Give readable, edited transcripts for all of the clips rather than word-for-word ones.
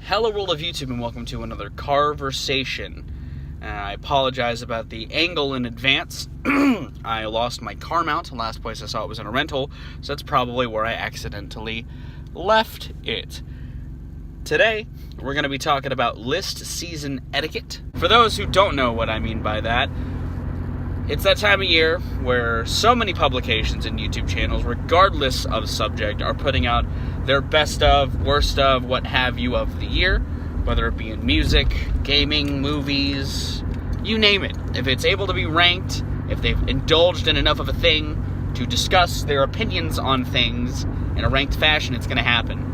Hello world of YouTube and welcome to another Carversation. I apologize about the angle in advance. I lost my car mount. The last place I saw it was in a rental, so that's probably where I accidentally left it. Today, we're going to be talking about list season etiquette. For those who don't know what I mean by that, it's that time of year where so many publications and YouTube channels, regardless of subject, are putting out their best of, worst of, what have you of the year, whether it be in music, gaming, movies, you name it. If it's able to be ranked, if they've indulged in enough of a thing to discuss their opinions on things in a ranked fashion, it's going to happen.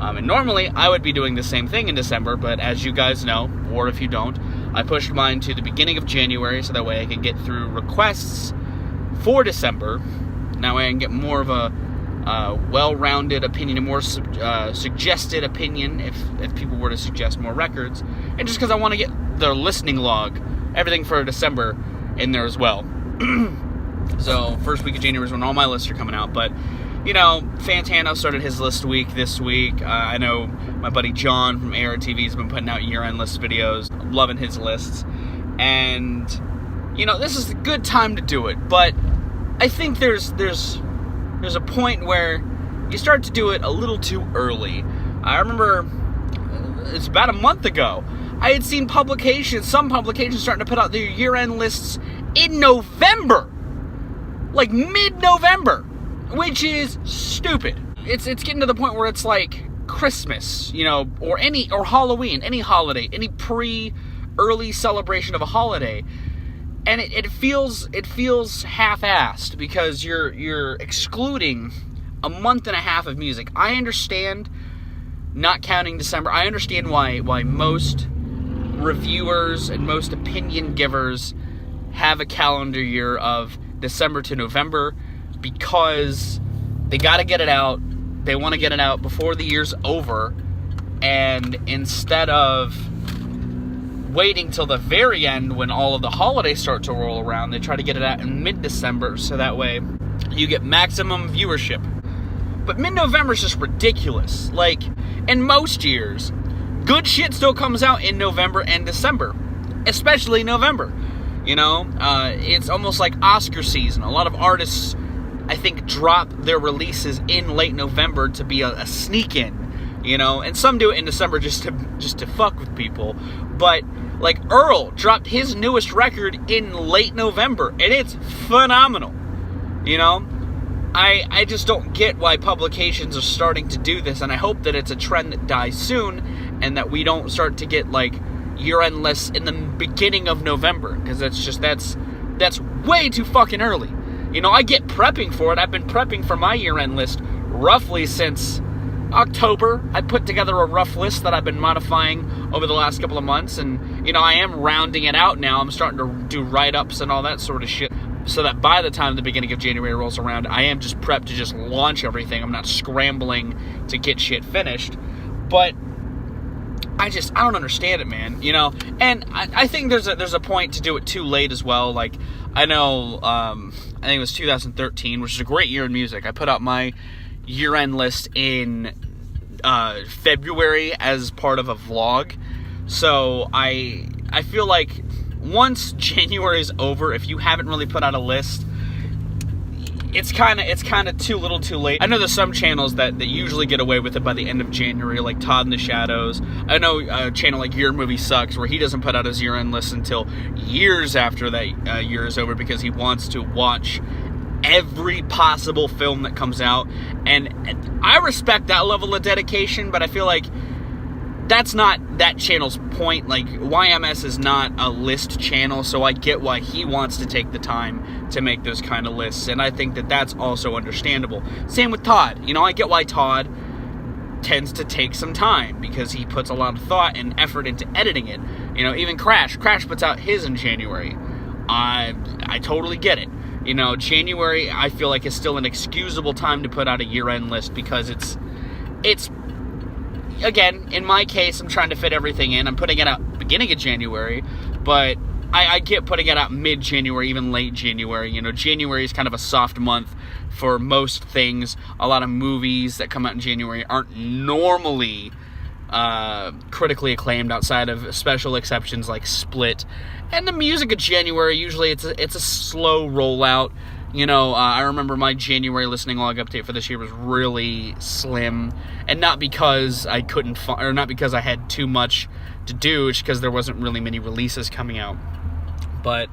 And normally, I would be doing the same thing in December, but as you guys know, or if you don't, I pushed mine to the beginning of January, so that way I can get through requests for December. That way I can get more of a well-rounded opinion, a more suggested opinion, if people were to suggest more records. And just because I want to get the listening log, everything for December, in there as well. So, first week of January is when all my lists are coming out, but you know, Fantano started his list week this week. I know my buddy John from ARTV has been putting out year-end list videos. I'm loving his lists. And, you know, this is a good time to do it. But I think there's a point where you start to do it a little too early. I remember, it's about a month ago, I had seen some publications starting to put out their year-end lists in November. Like mid-November. Which is stupid. It's getting to the point where it's like Christmas, you know, or Halloween, any holiday, any early celebration of a holiday, and it feels half-assed because you're excluding a month and a half of music. I understand not counting December. I understand why most reviewers and most opinion givers have a calendar year of December to November, because they got to get it out. They want to get it out before the year's over. And instead of waiting till the very end when all of the holidays start to roll around, they try to get it out in mid-December so that way you get maximum viewership. But mid-November is just ridiculous. Like, in most years, good shit still comes out in November and December. Especially November. You know, it's almost like Oscar season. A lot of artists, I think, drop their releases in late November to be a sneak in, you know, and some do it in December just to fuck with people. But like Earl dropped his newest record in late November, and it's phenomenal. You know, I just don't get why publications are starting to do this, and I hope that it's a trend that dies soon, and that we don't start to get like year-end lists in the beginning of November, because that's way too fucking early. You know, I get prepping for it. I've been prepping for my year-end list roughly since October. I put together a rough list that I've been modifying over the last couple of months, and, you know, I am rounding it out now. I'm starting to do write-ups and all that sort of shit, so that by the time the beginning of January rolls around, I am just prepped to just launch everything. I'm not scrambling to get shit finished. But I don't understand it, man, you know, and I think there's a point to do it too late as well. Like, I know, I think it was 2013, which is a great year in music. I put out my year-end list in February as part of a vlog, so I feel like once January is over, if you haven't really put out a list, it's kind of too little too late. I know there's some channels that usually get away with it by the end of January, like Todd in the Shadows. I know a channel like Your Movie Sucks, where he doesn't put out his year-end list until years after that year is over, because he wants to watch every possible film that comes out. And I respect that level of dedication, but I feel like that's not that channel's point. Like, YMS is not a list channel, so I get why he wants to take the time to make those kind of lists, and I think that that's also understandable. Same with Todd. You know, I get why Todd tends to take some time, because he puts a lot of thought and effort into editing it. You know, even Crash puts out his in January. I totally get it. You know, January, I feel like, is still an excusable time to put out a year-end list, because it's again, in my case, I'm trying to fit everything in. I'm putting it out beginning of January, but I get putting it out mid-January, even late January. You know, January is kind of a soft month for most things. A lot of movies that come out in January aren't normally critically acclaimed outside of special exceptions like Split. And the music of January, usually it's a slow rollout. I remember my January listening log update for this year was really slim, and not because I couldn't or not because I had too much to do, it's because there wasn't really many releases coming out. But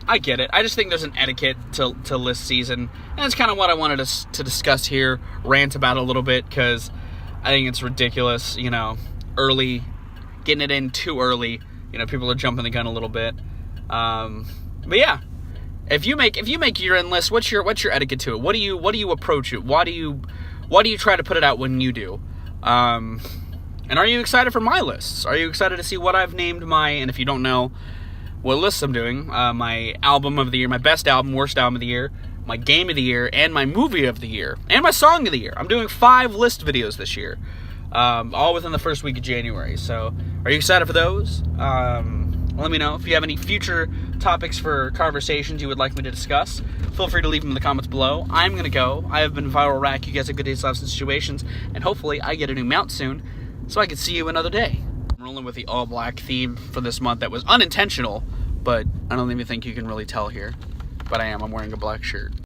I get it. I just think there's an etiquette to list season, and it's kind of what I wanted to discuss here, rant about a little bit, because I think it's ridiculous, early, getting it in too early. People are jumping the gun a little bit. But yeah, if you make your end list, what's your etiquette to it? What do you approach it? Why do you try to put it out when you do? And are you excited for my lists? Are you excited to see what I've named and if you don't know what lists I'm doing, my album of the year, my best album, worst album of the year, my game of the year, and my movie of the year, and my song of the year. I'm doing 5 list videos this year, all within the first week of January. So, are you excited for those? Let me know if you have any future topics for conversations you would like me to discuss. Feel free to leave them in the comments below. I'm going to go. I have been Viral Rack. You guys have good days, lives, and situations. And hopefully I get a new mount soon so I can see you another day. I'm rolling with the all-black theme for this month that was unintentional, but I don't even think you can really tell here. But I am. I'm wearing a black shirt.